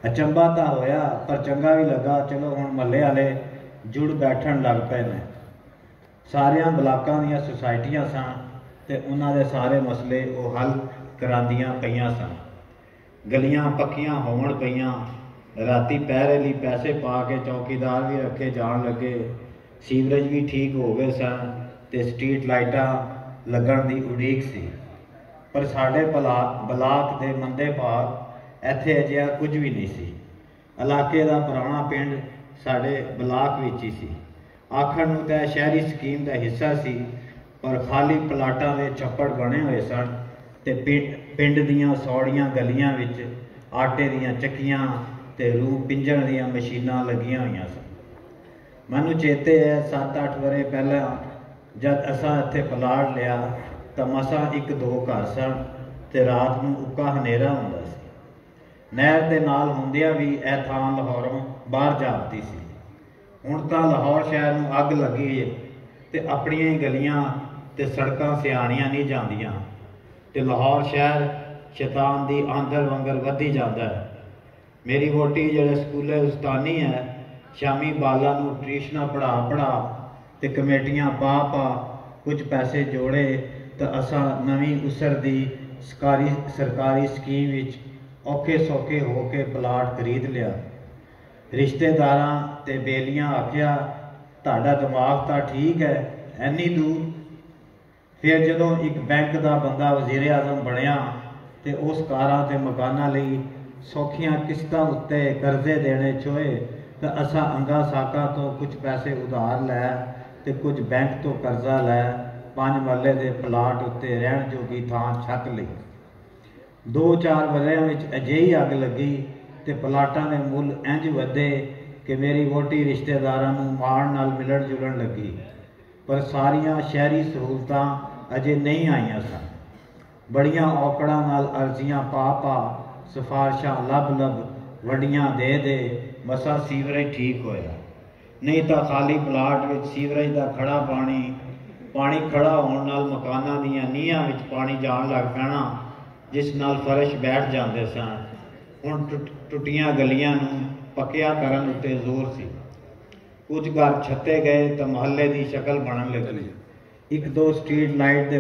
अचंभा तो होया पर चंगा भी लगा। चलो हुण महल्ले वाले जुड़ बैठन लग पे ने। सारिया ब्लाकां दीयां सोसाइटियां सन ते उन्हां दे सारे मसले वो हल करांदियां पईयां सन। गलियां पक्कियां होवन पईयां। राती पहरे लई पैसे पा के चौकीदार भी रखे जान लगे। सीवरेज भी ठीक हो गए सन ते स्ट्रीट लाइटां लगन की उड़ीक सी। पर साढ़े बलाक के मंदे भाग इत्थे अजिहा कुछ भी नहीं सी। इलाके का पुराना पिंड साढ़े बलाक विच ही सी। आखण नूं तां शहरी स्कीम का हिस्सा सी, पर खाली प्लाटां दे छप्पड़ बने हुए सन ते पिंड दीयां सौड़ियां गलियां विच आटे दीयां चक्कियां ते रूह पिंजण दीयां मशीनां लगियां हुईयां सन। मैनूं चेते है 7-8 वरे पहला जद असां इत्थे प्लाट लिया तो मसां 1-2 घर सन ते रात नूं उक्का हनेरा हुंदा सी। नहर दे नाल हुंदियां भी यह थां लाहौरों बाहर जापदी सी। हुण तां लाहौर शहर नूं अग लगी है ते अपणियां ही गलियां ते सड़कां सियाणियां नहीं जांदियां ते लाहौर शहर शैतान दी आंदर वंगर वधी जांदा है। मेरी वोटी जिहड़े स्कूले उस्तानी है, शामी बालां नूं ट्यूशनां पढ़ा ते कमेटियां पा कुछ पैसे जोड़े तो असां नवीं उसर दी सरकारी स्कीम विच औखे सौखे होके प्लाट खरीद लिया। रिश्तेदारां ते बेलियां आख्या तुहाडा दिमाग तां ठीक है, इन्नी दूर। फिर जदों एक बैंक का बंदा वजीर आजम बनया तो उस कारां ते मकानां लई सौखियां किस्तां उत्ते कर्जे देने चोए तो असां अंगा साका तो कुछ पैसे उधार लै ते कुछ बैंक तो कर्जा लै 5 मरले के प्लाट उत्ते रहन जोगी थां छक लई। 2-4 वरियां विच अजिही अग लगी ते प्लाटां दे मुल इंज वधे कि मेरी वोटी रिश्तेदारां नूं माण नाल मिलण जुलण लगी। पर सारियां शहरी सहूलतां अजे नहीं आईयां सन। बड़ियां औकड़ां नाल अर्जियां पा सिफारिशां लभ वड्डियां दे मसा सीवरेज ठीक होया। नहीं तो खाली प्लाट विच सीवरेज का खड़ा पानी खड़ा होने नाल मकानां दीयां नीहां विच पानी जान लग पैना, जिस नाल फर्श बैठ जाते सन। हुण टुटियां गलियां नूं पक्किया करन उत्ते जोर सी। कुछ घर छत्ते गए तो महल्ले की शक्ल बनन लगी। 1-2 स्ट्रीट लाइट दे